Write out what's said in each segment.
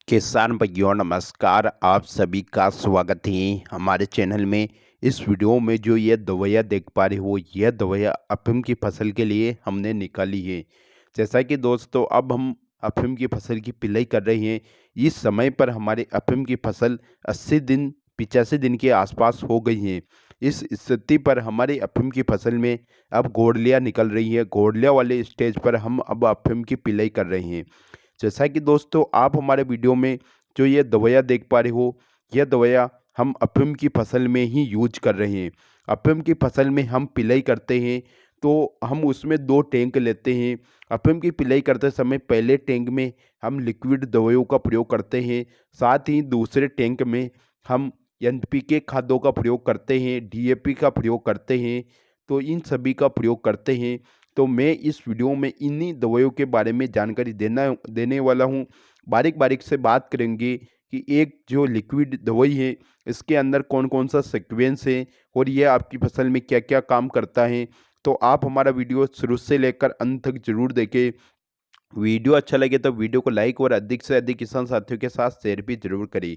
किसान भाइयों नमस्कार। आप सभी का स्वागत है हमारे चैनल में। इस वीडियो में जो ये दवाइयाँ देख पा रहे हो, यह दवाइयाँ अफीम की फसल के लिए हमने निकाली है। जैसा कि दोस्तों अब हम अफीम की फसल की पिलाई कर रहे हैं। इस समय पर हमारे अफीम की फसल 80 दिन 85 दिन के आसपास हो गई है। इस स्थिति पर हमारे अफीम की फसल में अब गोड़लियाँ निकल रही है। गोड़लियाँ वाले स्टेज पर हम अब अफीम की पिलाई कर रहे हैं। जैसा कि दोस्तों आप हमारे वीडियो में जो ये दवाइयाँ देख पा रहे हो, यह दवाइयाँ हम अफीम की फसल में ही यूज कर रहे हैं। अफीम की फसल में हम पिलाई करते हैं तो हम उसमें 2 टैंक लेते हैं। अफीम की पिलाई करते समय पहले टैंक में हम लिक्विड दवाइयों का प्रयोग करते हैं, साथ ही दूसरे टैंक में हम एनपीके खादों का प्रयोग करते हैं, डीएपी का प्रयोग करते हैं। तो इन सभी का प्रयोग करते हैं। तो मैं इस वीडियो में इन्हीं दवाइयों के बारे में जानकारी देने वाला हूँ। बारीक बारीक से बात करेंगे कि एक जो लिक्विड दवाई है इसके अंदर कौन कौन सा सीक्वेंस है और ये आपकी फसल में क्या क्या काम करता है। तो आप हमारा वीडियो शुरू से लेकर अंत तक जरूर देखें। वीडियो अच्छा लगे तो वीडियो को लाइक और अधिक से अधिक किसान साथियों के साथ शेयर भी जरूर करें।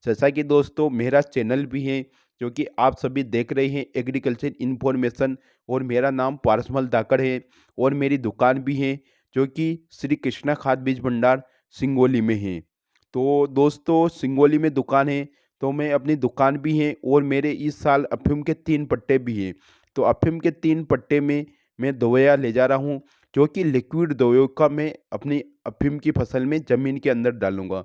जैसा कि दोस्तों मेरा चैनल भी है जो कि आप सभी देख रहे हैं, एग्रीकल्चर इन्फॉर्मेशन, और मेरा नाम पारसमल धाकड़ है। और मेरी दुकान भी है जो कि श्री कृष्णा खाद बीज भंडार सिंगोली में है। तो दोस्तों सिंगोली में दुकान है, तो मैं अपनी दुकान भी है और मेरे इस साल अफीम के 3 पट्टे भी हैं। तो अफीम के 3 पट्टे में मैं दवाइयाँ ले जा रहा हूँ जो कि लिक्विड दवाइयों का मैं अपनी अफीम की फसल में ज़मीन के अंदर डालूंगा।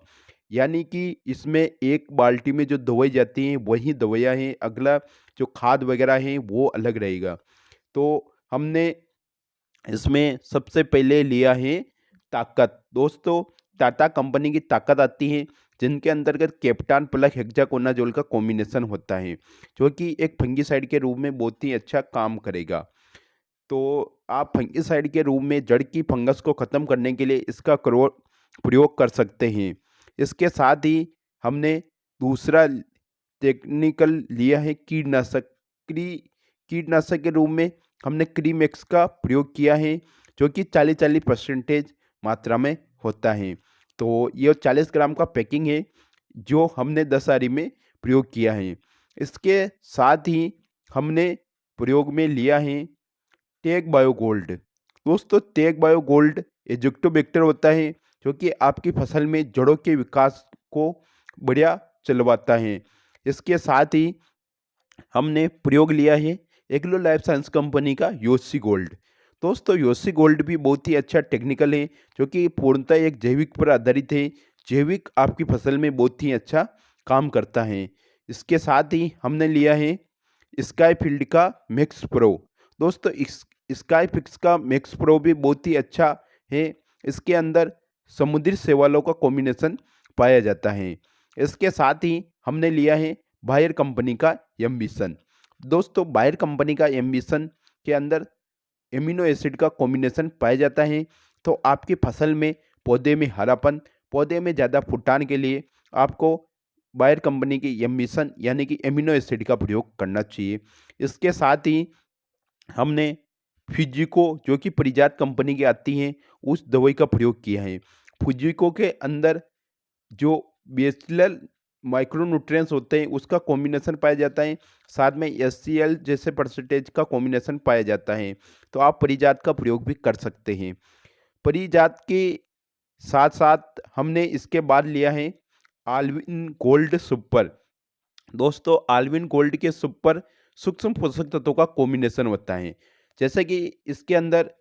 यानी कि इसमें एक बाल्टी में जो दवाई जाती हैं वही दवाइयाँ हैं, अगला जो खाद वगैरह हैं वो अलग रहेगा। तो हमने इसमें सबसे पहले लिया है ताकत। दोस्तों टाटा कंपनी की ताकत आती है जिनके अंतर्गत कैप्टान प्लस हेक्साकोनाजोल का कॉम्बिनेशन होता है जो कि एक फंगिसाइड के रूप में बहुत ही अच्छा काम करेगा। तो आप फंगिसाइड के रूप में जड़ की फंगस को ख़त्म करने के लिए इसका प्रयोग कर सकते हैं। इसके साथ ही हमने दूसरा टेक्निकल लिया है कीटनाशक। कीटनाशक के रूप में हमने क्रीमेक्स का प्रयोग किया है जो कि 40-40% मात्रा में होता है। तो ये 40 ग्राम का पैकिंग है जो हमने 10 आरी में प्रयोग किया है। इसके साथ ही हमने प्रयोग में लिया है टेक बायो गोल्ड। दोस्तों टेक बायो गोल्ड एजुक्टोबैक्टर होता है जो कि आपकी फसल में जड़ों के विकास को बढ़िया चलवाता है। इसके साथ ही हमने प्रयोग लिया है एग्लो लाइफ साइंस कंपनी का योसी गोल्ड। दोस्तों योसी गोल्ड भी बहुत ही अच्छा टेक्निकल है जो कि पूर्णतः एक जैविक पर आधारित है। जैविक आपकी फसल में बहुत ही अच्छा काम करता है। इसके साथ ही हमने लिया है स्काई फील्ड का मैक्स प्रो। दोस्तों इस स्काई फिक्स का मैक्स प्रो भी बहुत ही अच्छा है। इसके अंदर समुद्री शैवालों का कॉम्बिनेशन पाया जाता है। इसके साथ ही हमने लिया है बायर कंपनी का एम्बिशन। दोस्तों बायर कंपनी का एम्बिशन के अंदर एमिनो एसिड का कॉम्बिनेशन पाया जाता है। तो आपकी फसल में पौधे में हरापन, पौधे में ज़्यादा फुटान के लिए आपको बायर कंपनी की एम्बिशन यानी कि एमिनो एसिड का प्रयोग करना चाहिए। इसके साथ ही हमने फिजिको जो कि परिजात कंपनी की आती हैं उस दवाई का प्रयोग किया है। फिजिको के अंदर जो बेसिलर माइक्रोन्यूट्रिएंट्स होते हैं उसका कॉम्बिनेशन पाया जाता है, साथ में एचसीएल जैसे परसेंटेज का कॉम्बिनेशन पाया जाता है। तो आप परिजात का प्रयोग भी कर सकते हैं। परिजात के साथ साथ हमने इसके बाद लिया है आल्विन गोल्ड सुपर। दोस्तों आल्विन गोल्ड के सुपर सूक्ष्म पोषक तत्वों का कॉम्बिनेशन होता है। जैसे कि इसके अंदर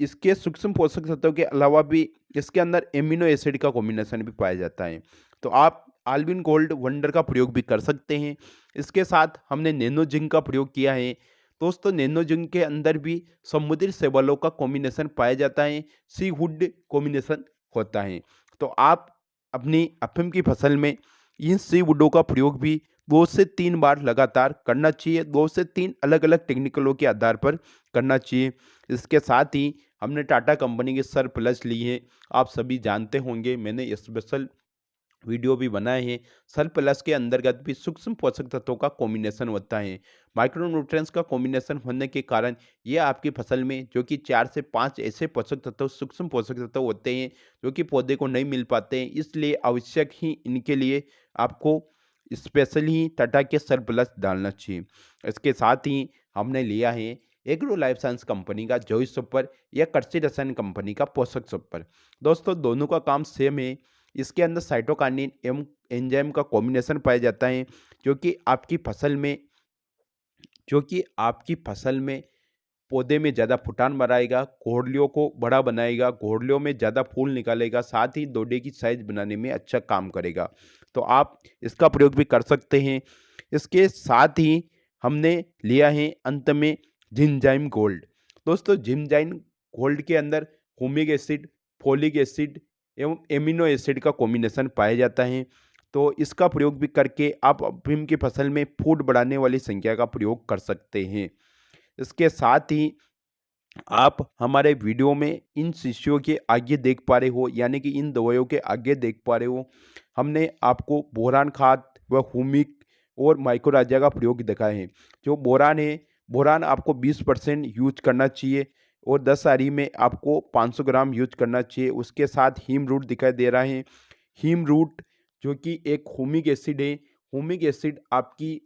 इसके सूक्ष्म पोषक तत्वों के अलावा भी इसके अंदर एमिनो एसिड का कॉम्बिनेशन भी पाया जाता है। तो आप आल्विन गोल्ड वंडर का प्रयोग भी कर सकते हैं। इसके साथ हमने नैनो जिंक का प्रयोग किया है। दोस्तों नैनो जिंक के अंदर भी समुद्री शैवालों का कॉम्बिनेशन पाया जाता है, सी वुड कॉम्बिनेशन होता है। तो आप अपनी अफीम की फसल में इन सी वुडों का प्रयोग भी 2 से 3 बार लगातार करना चाहिए। 2 से 3 अलग अलग टेक्निकलों के आधार पर करना चाहिए। इसके साथ ही हमने टाटा कंपनी के सर प्लस ली है। आप सभी जानते होंगे मैंने स्पेशल वीडियो भी बनाए हैं। सल प्लस के अंतर्गत भी सूक्ष्म पोषक तत्वों का कॉम्बिनेशन होता है। माइक्रोन्यूट्रिएंट्स का कॉम्बिनेशन होने के कारण ये आपकी फसल में जो कि 4 से 5 ऐसे पोषक तत्व सूक्ष्म पोषक तत्व होते हैं जो कि पौधे को नहीं मिल पाते हैं, इसलिए आवश्यक ही इनके लिए आपको स्पेशली टाटा के सल प्लस डालना चाहिए। इसके साथ ही हमने लिया है एग्रो लाइफ साइंस कंपनी का जॉय सुपर या कृषि रसायन कंपनी का पोषक सुपर। दोस्तों दोनों का काम सेम है। इसके अंदर साइटोकाइनिन एवं एंजाइम का कॉम्बिनेशन पाया जाता है जो कि आपकी फसल में जो कि आपकी फसल में पौधे में ज़्यादा फुटान बढ़ाएगा, घोड़लियों को बड़ा बनाएगा, घोड़लियों में ज़्यादा फूल निकालेगा, साथ ही डोडे की साइज बनाने में अच्छा काम करेगा। तो आप इसका प्रयोग भी कर सकते हैं। इसके साथ ही हमने लिया है अंत में जिंजाइम गोल्ड। दोस्तों जिंजाइम गोल्ड के अंदर हुमिक एसिड, फोलिक एसिड एवं एमिनो एसिड का कॉम्बिनेशन पाया जाता है। तो इसका प्रयोग भी करके आप अफीम की फसल में फूट बढ़ाने वाली संख्या का प्रयोग कर सकते हैं। इसके साथ ही आप हमारे वीडियो में इन शीशियों के आगे देख पा रहे हो, यानी कि इन दवाइयों के आगे देख पा रहे हो, हमने आपको बोरान खाद व हुमिक और माइकोराजा का प्रयोग दिखाए हैं। जो बोरान है, बोरान आपको 20% यूज करना चाहिए और 10 आरी में आपको 500 ग्राम यूज करना चाहिए। उसके साथ हीम रूट दिखाई दे रहा है। हीम रूट जो कि एक हुमिक एसिड है। हुमिक एसिड आपकी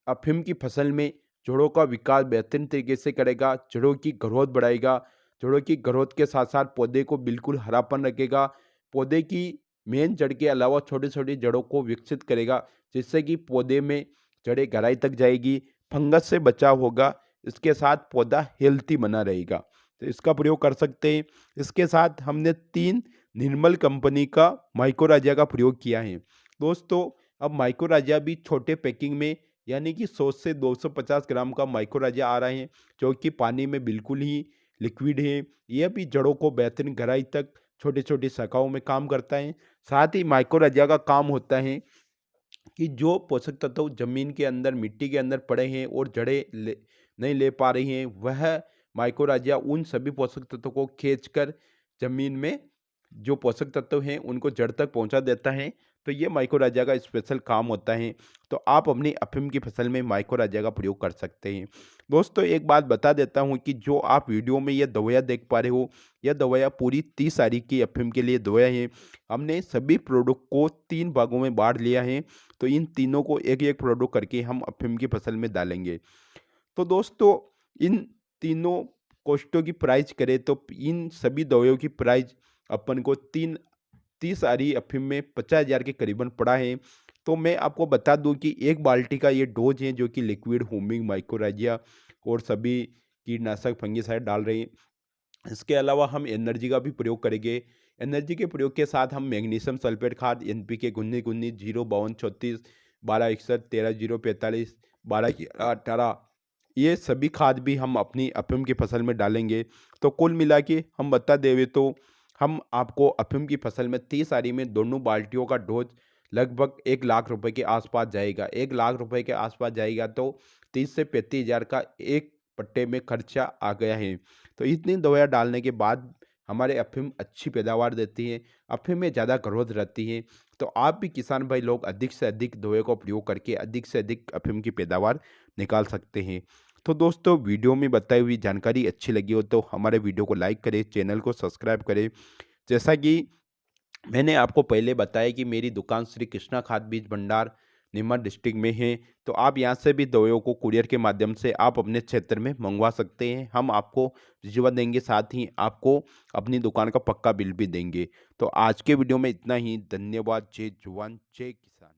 अफीम की फसल में जड़ों का विकास बेहतरीन तरीके से करेगा, जड़ों की ग्रोथ बढ़ाएगा। जड़ों की ग्रोथ के साथ साथ पौधे को बिल्कुल हरापन रखेगा। पौधे की मेन जड़ के अलावा छोटी छोटी जड़ों को विकसित करेगा, जिससे कि पौधे में जड़ें गहराई तक जाएगी, फंगस से बचाव होगा। इसके साथ पौधा हेल्थी बना रहेगा, तो इसका प्रयोग कर सकते हैं। इसके साथ हमने 3 निर्मल कंपनी का माइकोराजा का प्रयोग किया है। दोस्तों अब माइकोराजा भी छोटे पैकिंग में, यानी कि 100 से 250 ग्राम का माइक्रोराजा आ रहे हैं, जो कि पानी में बिल्कुल ही लिक्विड है। यह भी जड़ों को बेहतरीन गहराई तक छोटी छोटी शाखाओं में काम करता है। साथ ही माइक्रोराजा का काम होता है कि जो पोषक तत्व जमीन के अंदर मिट्टी के अंदर पड़े हैं और नहीं ले पा रही हैं, वह माइक्रोराजा उन सभी पोषक तत्वों को खींचकर जमीन में जो पोषक तत्व हैं उनको जड़ तक पहुंचा देता है। तो ये माइक्रोराजा का स्पेशल काम होता है। तो आप अपनी अफीम की फसल में माइक्रोराजा का प्रयोग कर सकते हैं। दोस्तों एक बात बता देता हूँ कि जो आप वीडियो में ये दवाइयाँ देख पा रहे हो, यह दवाइयाँ पूरी 30 तारीख की अफीम के लिए दवाइयाँ हैं। हमने सभी प्रोडक्ट को 3 भागों में बांट लिया है। तो इन तीनों को एक एक प्रोडक्ट करके हम अफीम की फसल में डालेंगे। तो दोस्तों इन तीनों कॉस्टों की प्राइस करें तो इन सभी दवाइयों की प्राइस अपन को 30 आरी अफीम में 50,000 के करीबन पड़ा है। तो मैं आपको बता दूं कि एक बाल्टी का ये डोज है जो कि लिक्विड होमिंग माइक्रोराजिया और सभी कीटनाशक फंगिसाइड डाल रहे हैं। इसके अलावा हम एनर्जी का भी प्रयोग करेंगे। एनर्जी के प्रयोग के साथ हम मैग्नीशियम सल्फेट खाद NPK 19 19 0 52 36 12 61 13 0 45 12 18 ये सभी खाद भी हम अपनी अफीम की फसल में डालेंगे। तो कुल मिला के हम बता देवे तो हम आपको अफीम की फसल में 30 आरी में दोनों बाल्टियों का डोज लगभग 1 लाख रुपए के आसपास जाएगा। 1 लाख रुपए के आसपास जाएगा तो 30 से 35 हज़ार का एक पट्टे में खर्चा आ गया है। तो इतनी दवाइयाँ डालने के बाद हमारे अफीम अच्छी पैदावार देती है, अफीम में ज़्यादा ग्रोथ रहती है। तो आप भी किसान भाई लोग अधिक से अधिक दवाइयों का प्रयोग करके अधिक से अधिक अफीम की पैदावार निकाल सकते हैं। तो दोस्तों वीडियो में बताई हुई जानकारी अच्छी लगी हो तो हमारे वीडियो को लाइक करें, चैनल को सब्सक्राइब करें। जैसा कि मैंने आपको पहले बताया कि मेरी दुकान श्री कृष्णा खाद बीज भंडार नीमच डिस्ट्रिक्ट में है। तो आप यहाँ से भी दवाइयों को कुरियर के माध्यम से आप अपने क्षेत्र में मंगवा सकते हैं। हम आपको भिजवा देंगे, साथ ही आपको अपनी दुकान का पक्का बिल भी देंगे। तो आज के वीडियो में इतना ही। धन्यवाद। जय जवान जय किसान।